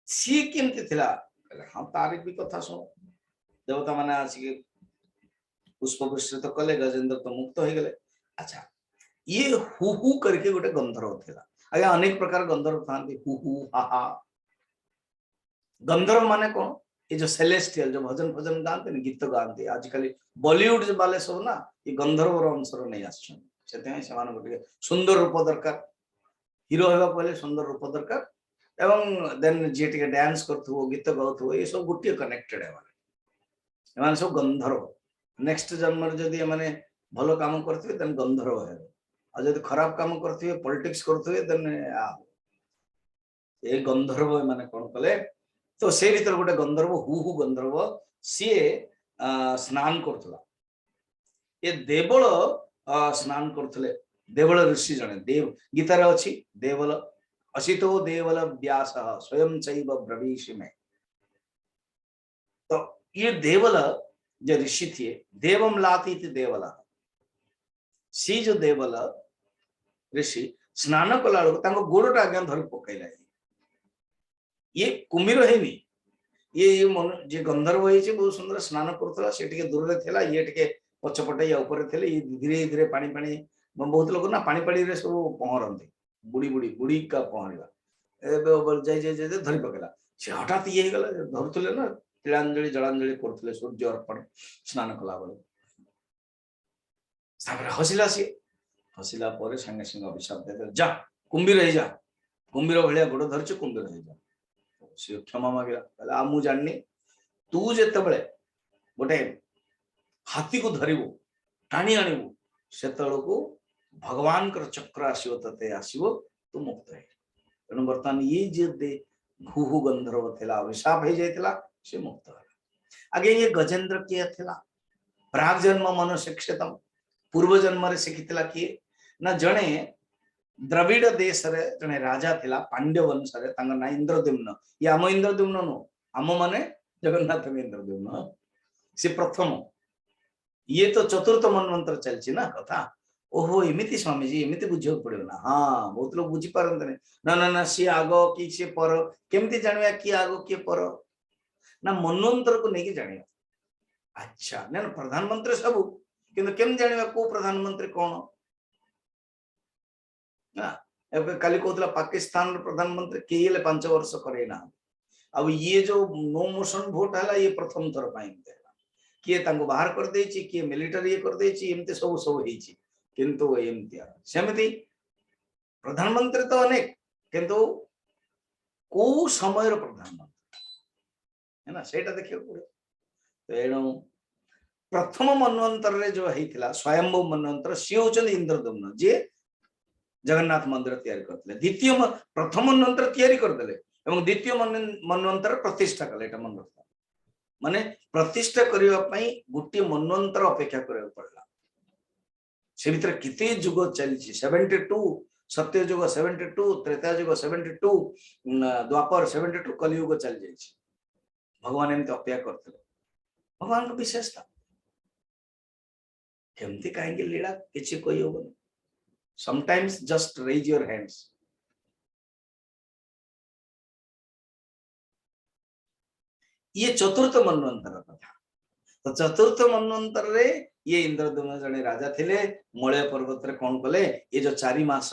S1: सी केमती थिला हां तारिक भी कथा सुनो देवता माने आसी पुष्प विस्तृत कले गजेंद्र तो मुक्त हो गले अच्छा ये हु हु करके गोटे गंधर्व थिला आगे अनेक प्रकार गंधर्व थांती हु हु हा हा गंधर्व माने कौन ये जो सेलेस्टियल जो भजन भजन गाते हैं गीत गाते आजकल बॉलीवुड जो बाले सब ना ये गंधर्व अंशर नहीं आछन सेते गोटे सुंदर रूप दरकार हीरो होगा पहले सुंदर रूप दरकार एवं देन जे टिके डांस करथुओ गीत गाउथुओ ये सब गुटिए कनेक्टेड है माने सब गंधर्व नेक्स्ट जन्म जदी माने भलो काम करथुए देन गंधर्व है और जदी खराब काम करथुए पॉलिटिक्स करथुए देन ये गंधर्व माने कोन कले तो से भीतर गोटे गंधर्व हु गंधर्व सी स्नान करथला ये देवल स्नान करथले देवल ऋषि जने देव गीतार अछि देवल असितो देवल व्यास स्वयं चैव ब्रवीषि में तो ये देवल जो ऋषि थे देवम लाती थी देवल सी जो देवल ऋषि स्नान कला गोड़टा आज्ञा धर पकईला ये कुम्भीर है ये जे गंधर्व होइछे बहुत सुंदर स्नान करथला से टिके दूर रे थिला ये टिके पछपटे या ऊपर थिले ये धीरे धीरे पानी पानी बहुत लोग ना पानी पानी रे सब पहरंती बुड़ी का पहरला जाय जाय जाय धरि पकेला से हठात ये गला धरथले ना तिलांजलि जलांजलि करथले सूर्य अर्पण स्नान कला बेले साबरे हसिला से हसिला परे संगे संगे अभिशाप दे जा कुंभीर रही जा कुंभीर भाया गोड़ धरछ कुंभीर हो जा सी क्षमा मागिला कहला आ मु जाननी तू जेते बळे गोटे हाथी को धरिबो टाणी आनिबो सेतळको भगवान कर चक्र आसीबो तते आसीबो तू मुक्त है तेणु बर्तमान ये जे दे घुहु गंधर्व थिला अभिशाप हो जाइतिला से मुक्त है आगे ये गजेंद्र किए थिला प्राग जन्म मनु शिक्षितम पूर्व जन्म रे शिखितिला किए ना जणे द्रविड़ देश रे जणे राजा थिला पांड्य वंश रे तांगा ना इंद्रद्युम्न ये आम इंद्रद्युम्न नो आम माने जगन्नाथ इंद्रद्युम्न से प्रथम ये तो चतुर्थ मनवंतर चलछि ना कथा ओहो एमिति स्वामी जी एमिति बुझियो पड़ियो ना हाँ बहुत लोग बुझी पारंत ने ना ना ना सी आगो कि से पर केमति जानिया कि आगो कि पर ना मनवंतर को नहीं जानिया अच्छा ना प्रधानमंत्री सब किंतु केम जानिया को प्रधानमंत्री कौन ना एबे काली कहतला पाकिस्तान रो प्रधानमंत्री केले 5 वर्ष करे ना अब ये जो नो मोशन वोट हला ये प्रथम थर पाई किए तांको बाहर कर देछि किए मिलिटरी कर देछि एमते सब सब हेछि किंतु एमतिया सेमति प्रधानमंत्री तो अनेक किंतु को समय रो प्रधानमंत्री है ना सेटा देखियो पड़े तेणु प्रथम मनवंतर रे जो हेतिला स्वयंभू मनवंतर सी होचन इंद्रद्युम्न जे जगन्नाथ मंदिर तैयारी करथिले द्वितीय प्रथम मनवंतर तैयारी करदेले एवं द्वितीय मनवंतर प्रतिष्ठा कले एटा मन रखता माने प्रतिष्ठा करिवा पई गुटी मनवंतर अपेक्षा करिवा पड़ला से भीतर किते जुग चलछि 72 सत्य जुग 72 त्रेता जुग 72 द्वापर 72 कलियुग चल जाइछि भगवान एमते अपेक्षा करथिले भगवान को विशेषता केमती काहेकि लीला किछि कोई होबनी sometimes just raise your hands ये चतुर्थ मनवंतर कथा तो चतुर्थ मनवंतर रे ये इंद्रद्युम्न जने राजा थिले मलय पर्वत रे कोन कले ये जो 4 मास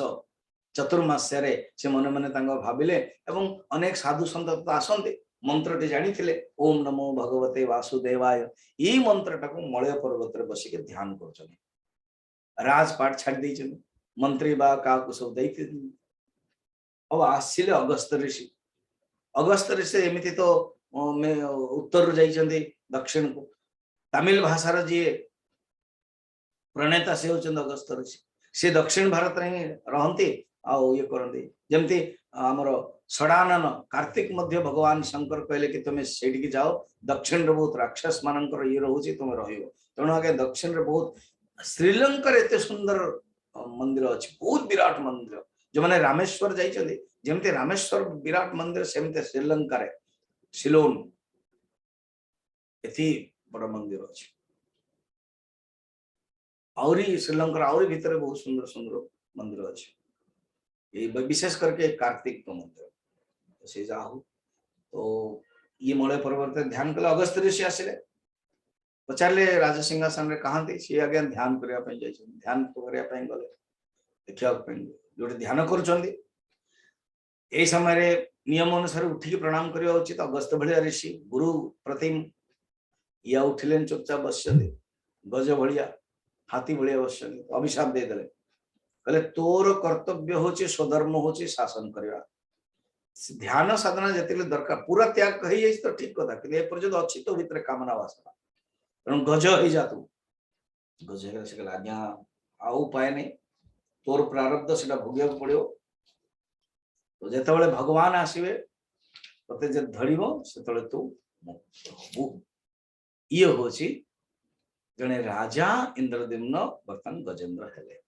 S1: चतुर्मास रे से मन मन तांग भाबिले एवं अनेक साधु संत तो आसंते मंत्रटी जानी थिले ओम नमो भगवते वासुदेवाय ई मंत्रटा को मलय पर्वत रे बसी के ध्यान करछन राजपाट छाड़ दैछन मंत्री बा का को सब दैथे अब आसिले अगस्त ऋषि एमिति तो उत्तर जाइछन्ते दक्षिण को तमिल भाषार जी प्रणेता से होचन अगस्त ऋषि से दक्षिण भारत रे रहंती आ ये करंती जेमती हमर सडानन कार्तिक मध्य भगवान शंकर कहले कि तुम सेठी की जाओ दक्षिण रे बहुत राक्षस मानकर ये रहउची तुम रहियो तणो आगे दक्षिण रे बहुत श्रीलंका रे एते सुंदर मंदिर अछि बहुत विराट मंदिर जो माने रामेश्वर जाइछन्ते जेमती रामेश्वर विराट मंदिर सेमते श्रीलंका रे सिलोन एथि बड़ा मंदिर अछि औरी श्रीलंका औरी भीतर बहुत सुंदर सुंदर मंदिर अछि ये विशेष करके कार्तिक तो मंदिर तो से जाहु तो ये मलय पर्वत ध्यान कले अगस्त ऋषि आसिले पचारले राजा सिंहासन रे कहांती से आगे ध्यान करिया पई जाय ध्यान करिया पई गले देखिया पई जोटे ध्यान करूछन्ती ए समय रे नियम अनुसार उठी प्रणाम करिया उचित अगस्त भलिया ऋषि गुरु प्रतिम या उठिलेन चुपचाप बसछन्ती गज भलिया हाथी भलिया बसछन्ती अभिशाप दे देले कहले तोर कर्तव्य होची स्वधर्म होची शासन करिया ध्यान साधना जतिले दरकार पूरा त्याग कहि जाय तो ठीक कथा कि ए पर्यंत अछि तो भीतर कामना वासना तेणु गज हो जातु गज हे से आज्ञा आ उपाय नहीं तोर प्रारब्ध सेटा भोगिया पड़ियो तो जेतेबेले भगवान आसीबे तते जे धरिबो सेतेबेले तू मुक्त होबु ये होची जने राजा इंद्रद्युम्न बर्तन गजेंद्र हेले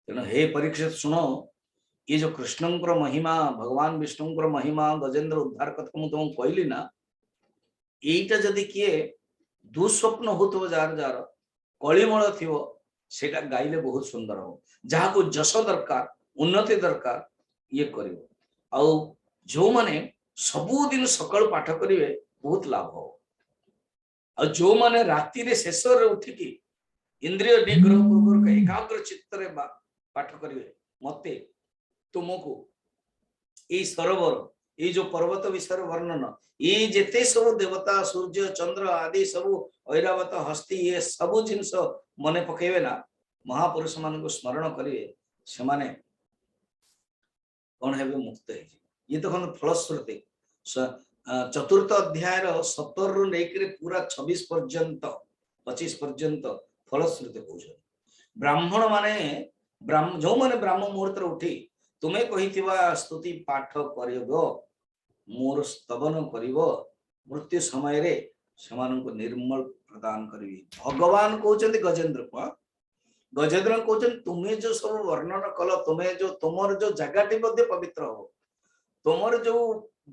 S1: तेणु हे परीक्षित सुनो ये जो कृष्णंकर महिमा भगवान विष्णुंकर महिमा गजेंद्र उद्धार कथा मु तुम कहली ना एटा जदि किए दुस्वप्न होतो जार जार कलिमल थिवो सेटा गाइले बहुत सुंदर हो जहा को जश दरकार उन्नति दरकार ये करिवो आउ जो माने सबु दिन सकाळ पाठ करिवे बहुत लाभ हो आ जो माने राति रे शेष रे उठिकी इंद्रिय निग्रह पूर्वक एकाग्र चित्त रे पाठ करिवे मते तुमको ए सरोवर ये जो पर्वत विषय वर्णन ये जेते सब देवता सूर्य चंद्र आदि सब ऐरावत हस्ती ये सब जिनस मने पकेबे ना महापुरुष मान को स्मरण करिवे से माने कौन है मुक्त है ये तो फलश्रुति चतुर्थ अध्याय 17 रु लेकर पूरा 26 पर्यंत 25 पर्यंत फलश्रुति कहते ब्राह्मण माने जो माने ब्राह्मण मुहूर्त उठी तुम्हें कही स्तुति पाठ कर मोर स्तवन कर मृत्यु समय रे को निर्मल प्रदान करी भगवान कहते गजेंद्र को गजेंद्र कहते तुम्हें जो सब वर्णन कल तुम्हें जो तुमर जो जगह पवित्र हो तुमर जो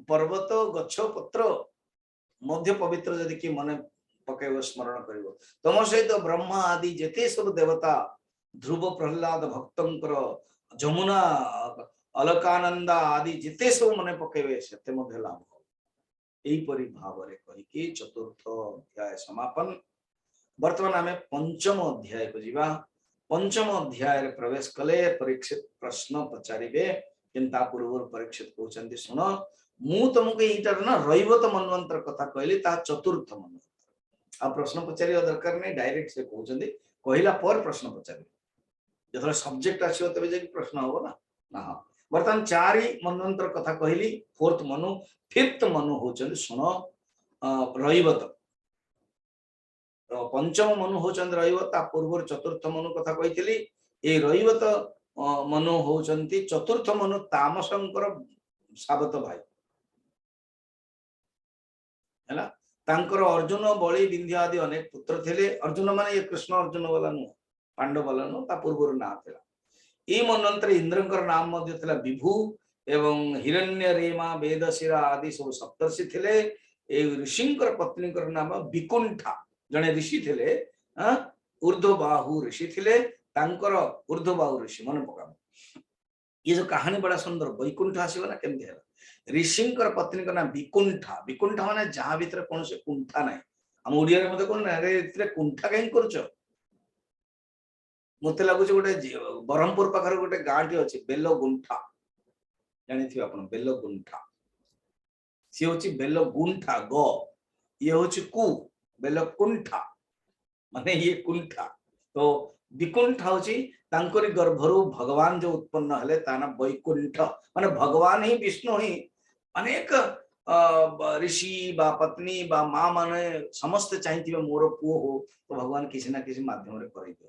S1: पर्वत गछ पत्र मध्य पवित्र जदि कि मन पकड़ स्मरण कर तुम सहित ब्रह्मा आदि जेते सब देवता ध्रुव प्रहलाद भक्तर जमुना अलकानंदा आदि जिते सब मन पकेबे सेते मध्य लाभ यहीपरि भाव कहीकि चतुर्थ अध्याय समापन वर्तमान आम पंचम अध्याय को जीवा पंचम अध्याय प्रवेश कले परीक्षित प्रश्न पचारे किंता पूर्व परीक्षित कहते शुण मु तुमको यहीटार ना रैवत मनवंतर कथा कहली ता चतुर्थ मनवंतर आ प्रश्न पचार दरकार नहीं डायरेक्ट से कहते कहला पर प्रश्न पचारे जो सब्जेक्ट आसो तब प्रश्न हम ना ना बर्तमान चारि मनवंतर कथा कहली फोर्थ मनु फिफ्थ मनु होचंदी शुण रैवत पंचम मनु होचंदी रैवत आ पूर्व चतुर्थ मनु कथा कही ए रैवत मनु होचंती चतुर्थ मनु तामसंकर सावत भाई है तांकर अर्जुन बलि विंध्या आदि अनेक पुत्र थे अर्जुन माने ये कृष्ण अर्जुन वाला नु पांडव वाला नु ता पूर्व ना थिला ई मनंतर इंद्रंकर नाम मध्य थिला विभु एवं हिरण्य रेमा वेदशिरा आदि सब सप्तर्षि थिले ए ऋषिंकर पत्नीकर नाम विकुंठा जने ऋषि थिले ऊर्ध्वबाहु ऋषि थिले तांकर ऊर्ध्वबाहु ऋषि मन पका ये जो कहानी बड़ा सुंदर वैकुंठ आसीबा ना केमति हैला ऋषिंकर पत्नी का नाम विकुंठा विकुंठा माने जहां भीतर कौन से कुंठा नाही हम ओडिया रे मते कोन अरे इतरे कुंठा काई करछो मते लागु छ गोटे बरहमपुर पाखर गोटे गांठी अछि बेलो गुंठा जानि थि आपण बेलो गुंठा सी होछि बेलो गुंठा गो ये होछि कु बेलो कुंठा माने ये कुंठा तो विकुंठ होछि तांकरी गर्भरु भगवान जो उत्पन्न हले ताना वैकुंठ माने भगवान ही विष्णु ही अनेक ऋषि बा पत्नी बा मां माने समस्त चाहिथिबे मोर पुओ हो तो भगवान किसी ना किसी माध्यम रे करि दे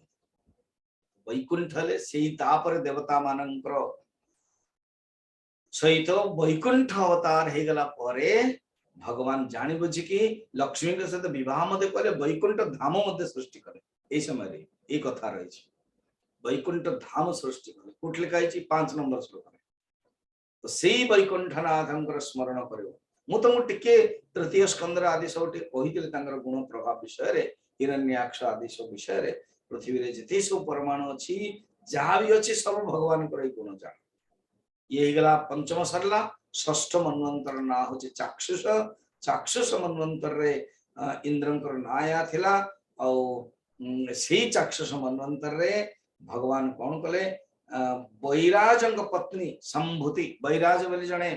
S1: वैकुंठ हले सेही तापर देवता मानकर सहित वैकुंठ अवतार हे गला परे भगवान जानि बुझी कि लक्ष्मी के सहित विवाह मध्य करे वैकुंठ धाम मध्य सृष्टि करे ए समय रे ए कथा रही वैकुंठ धाम सृष्टि करे कुठ लिखा 5 नंबर श्लोक में तो सेही वैकुंठनाथंकर स्मरण करियो मु तुमको टिके तृतीय स्कंद आदि सब कही गुण प्रभाव विषय रे हिरण्याक्ष आदि सब विषय रे पृथ्वी रे जिते सब परमाणु अच्छी जहाँ भी अच्छी सब भगवान गुण जान ये गला पंचम सरला षष्ठ मनवंतर ना हो चाक्षुष चाक्षुष मनवंतर रे इंद्रंकर नाया थिला से चाक्षुष मनवंतर रे भगवान कौन कले बैराजंग पत्नी संभूति बैराज बोली जने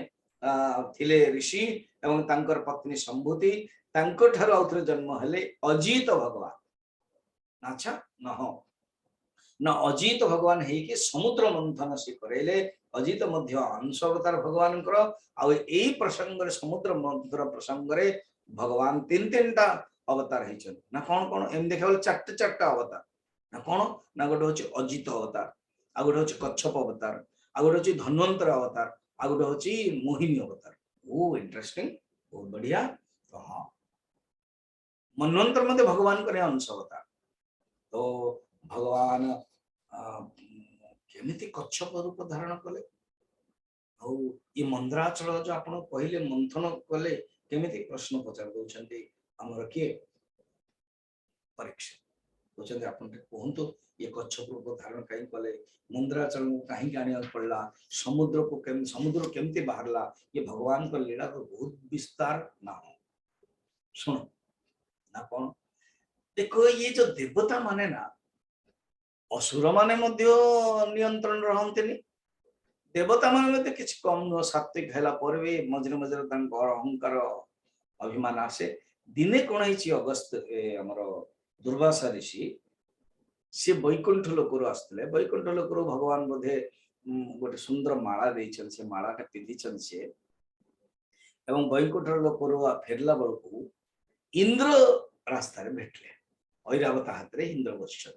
S1: थिले ऋषि एवं तांकर पत्नी संभूति तांकर ठार आउथरे जन्म हेले अजित भगवान अच्छा न अजित भगवान है कि समुद्र मंथन से करेले अजित मध्य अंश अवतार भगवान यही प्रसंग रे समुद्र मंथन प्रसंग रे भगवान तीन टा अवतार है ना कौन कौन एम देखा चारटा अवतार ना कौन ना गोटे हूँ अजित अवतार आ गोटे हूँ कच्छप अवतार आ गोटे हूँ धन्वंतर अवतार आ गोटे हूँ मोहिनी अवतार ओ इंटरेस्टिंग बहुत बढ़िया तो हाँ मनवंतर मध्य भगवान करे अंश अवतार तो भगवान केमिति कच्छप रूप धारण कले ये मंद्राचल जो आप कहले मंथन कले केमिति प्रश्न पचार दौरान आमर किए परीक्षा कहते आप कहतु ये कच्छप रूप धारण कहीं कले मंद्राचल को कहीं आने पड़ला समुद्र को समुद्र केमती बाहरला ये भगवान का लीला तो बहुत विस्तार ना हो सुनो ना कौन देखो ये जो देवता माने ना असुर माने मध्य नियंत्रण रहंतनी देवता माने किसी कम नुह सात्विक हैला पर भी मझे मझे अहंकार अभिमान आसे दिने कौन है अगस्त आमर दुर्वासा ऋषि सी वैकुंठ लोक आसते वैकुंठ लोक भगवान बोधे गोटे सुंदर माला देइछन से मालाटा पिंधिछन से एवं बैकुंठर लोकरू फेरला बेलू इंद्र रास्ता भेटले ऐरावत हाथ रे इंद्र बसछन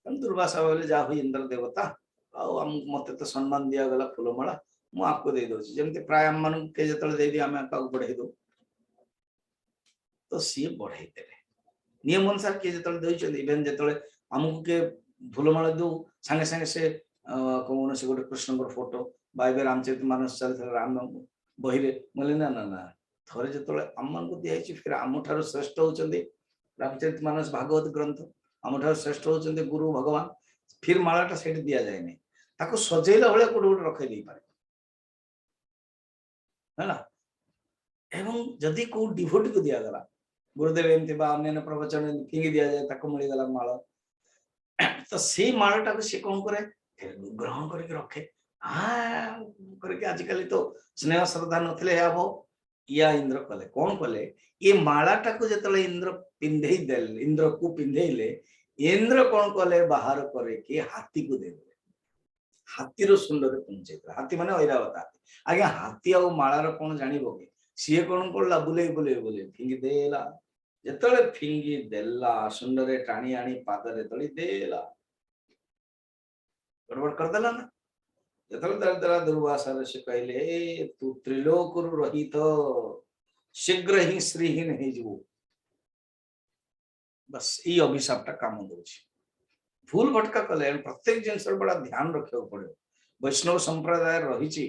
S1: दुर्वासा बोले जा हुई इंद्र देवता मत तो सम्मान दिया गला फूलमाला मु आपको दे दो जमती प्राय आम मान के जो दे दी आम बढ़े दो तो सी बढ़े देले नियम अनुसार किए जो इवेन जो आमको किए फूलमाला दो सांगे सांगे से कौन से गोटे कृष्ण फोटो बाइबे रामचरित मानस चलता राम बही बोले ना ना ना थरे जो आम मान को दिखाई फिर आम ठार श्रेष्ठ होती रामचरित मानस भागवत ग्रंथ आम ठार श्रेष्ठ होती गुरु भगवान फिर मालाटा से दि जाए नहीं ताको सजेला भाया कोटे गोटे रखे दे पारे है एवं जदि को डिवोटी को दिया गला गुरुदेव एमती अन्य प्रवचन फिंगी दि जाए ताको मिलगला माला तो से मालाटा को सी कौन करे ग्रहण करके रखे करके आजिकल तो स्नेह श्रद्धा नथिले हे या इंद्र कले कौन कले ये मालाटा को जो इंद्र पिंधे देले इंद्र को पिंधेले इंद्र कौन कले बाहर करे कि हाथी को दे हाथीर सुंदर पहुंचे हाथी माने ऐरावत हाथी आज्ञा हाथी आ मालार कौन जानिबो कि सी कौन करला बुले बुले बुले फिंगी देला जेतले फिंगी देला सुंदर टाणी आनी पादरे तळी देला गड़बड़ कर देला ना जतला दुर्वासा ऋषि कहले तू त्रिलोक रहित शीघ्र ही श्रीहीन हो बस ये अभिशापटा काम दौर भूल भटका कले प्रत्येक जिनस बड़ा ध्यान रखा पड़ो वैष्णव संप्रदाय रही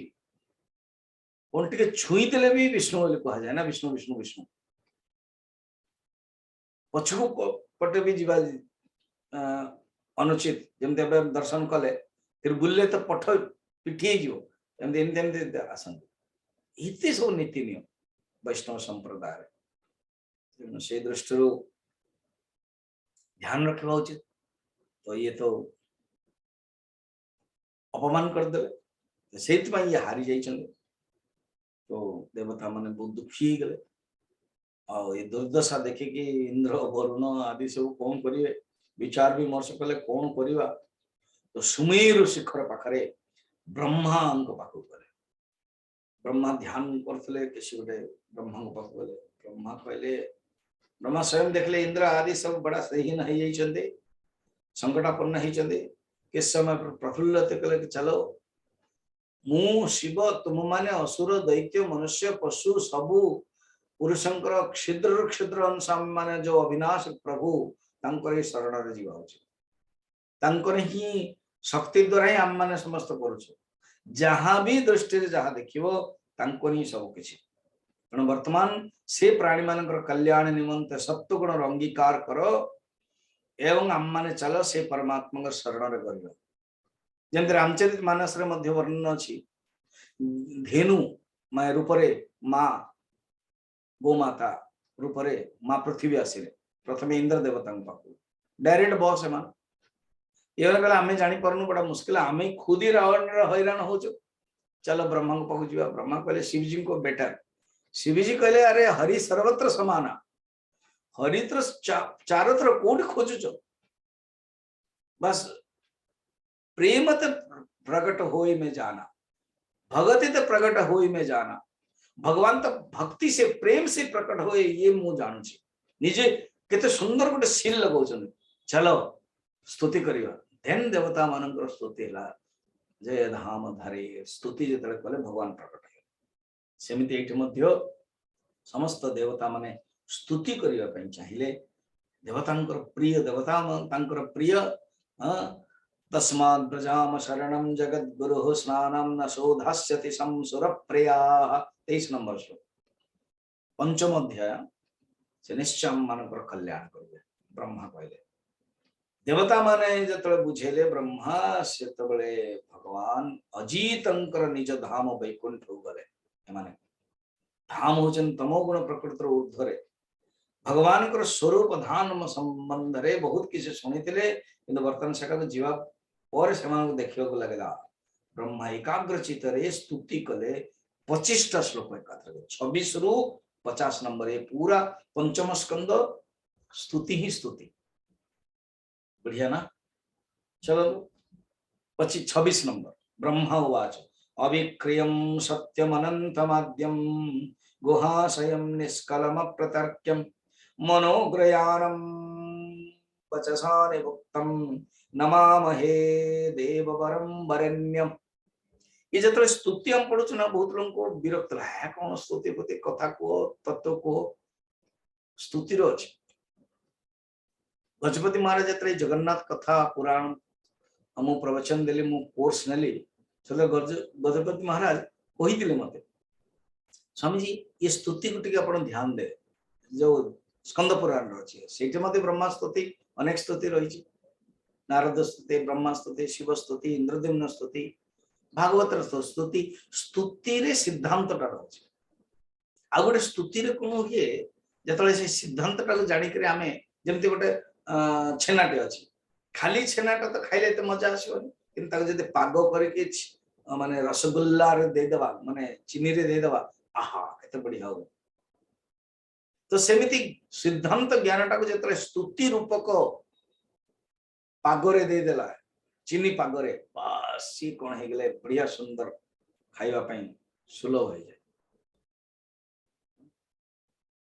S1: कौन टे छुई देले भी विष्णु कह जाए ना विष्णु विष्णु विष्णु पछकू पटे भी जीवा अनुचित जमती दर्शन कले फिर बुले तो पठ पिठी आसते सब नीति नियम वैष्णव संप्रदाय से दृष्टि ध्यान रखा उचित तो ये तो अपमान करदे से ये हारी जाइए तो देवता माने बहुत दुखी गले ये दुर्दशा देखिकी इंद्र वरुण आदि सब कौन करेंगे विचार विमर्श कले कौन करवा तो सुमेरु शिखर पाखरे ब्रह्मा पाखु गले ब्रह्मा ध्यान करते किसी गोटे ब्रह्मा पाख गले ब्रह्मा कहले ब्रह्मा स्वयं देखले इंद्र आदि सब बड़ा सहीन हो संकटापन्न होती किस समय प्रफुल्लित कले चलो मु शिव तुम माने असुर दैत्य मनुष्य पशु सबू पुरुषंकर क्षुद्र क्षुद्र अंश माने जो अविनाश प्रभु तांकर शरण जीवा उचित ही शक्ति द्वारा ही आम मैंने समस्त कर जहाँ भी दृष्टि जहाँ देखो ही सब किसी तेणु वर्तमान से प्राणी मान कल्याण निमंते सत्वगुण अंगीकार करो एवं आम मैंने चल से परमात्मा शरण कर जमी रामचरित मानस वर्णन अच्छी धेनु माय रूपरे माँ गोमाता रूपरे माँ पृथ्वी आसिले प्रथम इंद्र देवता पाक डायरेक्ट बस एम ये आम जापर बड़ा मुस्किल आम खुद ही रावण हैरान हो चलो ब्रह्मा पाक जा ब्रह्मा कहले शिवजी को बेटर शिवजी कहले अरे हरि सर्वत्र समाना हरित्र चारत्र कौट खोजुच बस प्रेम ते प्रकट हो में जाना भगति ते प्रकट हो में जाना भगवान तो भक्ति से प्रेम से प्रकट हो ये मु जानू निजे केते सुंदर गोटे सील लगौ चलो स्तुति करिवा देन देवता मानकर स्तुति है जय धाम धारे स्तुति जो कले भगवान प्रकट है सेमिति एठी मध्य समस्त देवता माने स्तुति करने चाहिए देवतांकर प्रिय देवता प्रिय तस्माद् ब्रजाम शरणं जगद्गुरुः स्नानं न शोधास्यति संसुरप्रियाः 23 नंबर श्लोक पंचम अध्याय से निश्चय मानकर कल्याण करेंगे ब्रह्मा कहले देवता माने जतले बुझेले ब्रह्मा सेतबले भगवान अजीतंकर निज धाम वैकुंठ गले माने धाम होचन तमोगुण प्रकृतिर ऊर्ध्वरे भगवान को स्वरूप धाम संबंध रे बहुत किसी शुणी कि बर्तमान से जीवा पर से देखा लगेगा ब्रह्मा एकाग्र चित्तरे स्तुति कले 25टा श्लोक एकात्र 26 रु 50 नंबर ये पूरा पंचम स्कंद स्तुति ही स्तुति बढ़िया ना चलो पची 26 नंबर ब्रह्मा उवाच अविक्रियं सत्यमनन्तमाद्यं गुहाशयं निष्कलमप्रतर्क्यं मनोग्रयाणं वचसा निवक्तं नमामहे देववरं वरेण्यम्। ये जतरे स्तुति हम पढ़ुछु ना बहुत लोगों को विरक्त है कौन स्तुति पति कथा को तत्व को स्तुति रोच गजपति महाराज जतरे जगन्नाथ कथा पुराण हम प्रवचन देली मु कोर्स नेली चलो गजपति महाराज कही दिले मते स्वामी जी ये स्तुति को टिके आपण ध्यान दे जो स्कंद पुराण रही है मते ब्रह्मा स्तुति अनेक स्तुति रही नारद स्तुति ब्रह्मा स्तुति शिव स्तुति इंद्रदेव स्तुति भागवत स्तुति स्तुति रे सिद्धांत टा रही आ गोटे स्तुति रे कोन ये जतले से सिद्धांत टा जानि करे आमे जेमति गोटे छेनाटे अछि खाली छेनाटा तो खाइले तो मजा आसबनी किंतु ताको जदि पागो करके माने रसगुल्ला रे दे देबा माने चीनी रे दे देबा आहा केते बढ़िया हो। तो सेमिति सिद्धांत ज्ञानटा को जतले स्तुति रूपक पागरे दे देला चीनी पागरे बस सी कोन हे गेले बढ़िया सुंदर खाइबा पई सुलभ हो जाए।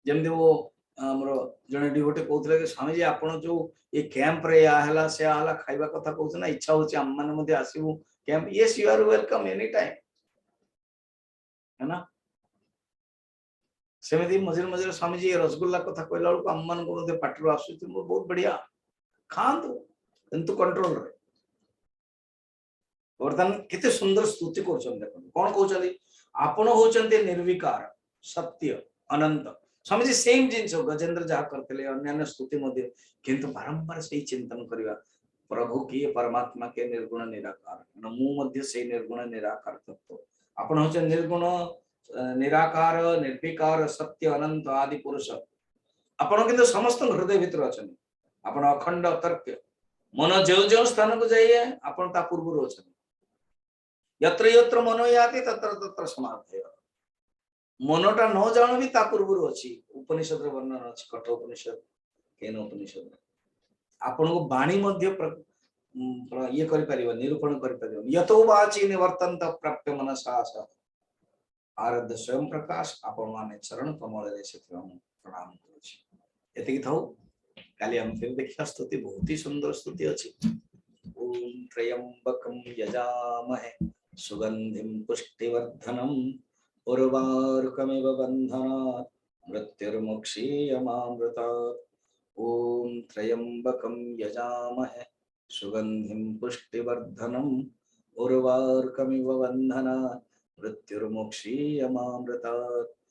S1: जेमदि वो हमरो जने डिवोटी कहउतले कि स्वामी जी आपण जो ये कैंप रे या हला से हला खाइबा कथा कहउछ ना इच्छा होची हम मन मध्ये आसीबु camp yes you are welcome any time है ना। सेमिति मझिर मझिर स्वामी जी रसगुल्ला कथा कहला को हम मन को मध्ये पाटरो आसुछ बहुत बढ़िया खांतु किंतु कंट्रोल रे वर्तमान केते सुंदर स्तुति करछन देखो कोन कहउछली आपण होचंते निर्विकार सत्य अनंत स्वामी जी सेम जिनस गजेंद्र जहा करते अन्य स्तुति मध्य किंतु बारंबार से चिंतन करवा प्रभु किए परमात्मा के निर्गुण निराकार मु मध्य से निर्गुण निराकार तत्व आपण होचे निर्गुण निराकार निर्विकार सत्य अनंत आदि पुरुष आपण किंतु समस्त हृदय भीतर अछन आपण अखंड तर्क मन जो जो स्थान को जाइए आपण ता पूर्व अछन यत्र यत्र मनो याति तत्र तत्र समाधेय मनोटा न जान भी ता पूर्व अच्छी उपनिषद वर्णन अच्छी कठ उपनिषद केन उपनिषद आपण को वाणी मध्य ये करि परिबो निरूपण करि परिबो यतो वाची निवर्तन्त प्राप्य मनसा आराध्य स्वयं प्रकाश आपण माने चरण कमल रे से प्रणाम करू छी एतिक थौ काली हम फिर देखिया स्तुति बहुत ही सुंदर स्तुति अछि ओम त्र्यंबकं यजामहे सुगंधिं पुष्टिवर्धनम् उर्वारुकमिव बन्धनात् मृत्युर्मुक्षीयमामृतात् ओम त्र्यंबकं यजामहे सुगंधिं पुष्टिवर्धनम् उर्वारुकमिव बन्धनात् मृत्युर्मुक्षीयमामृतात्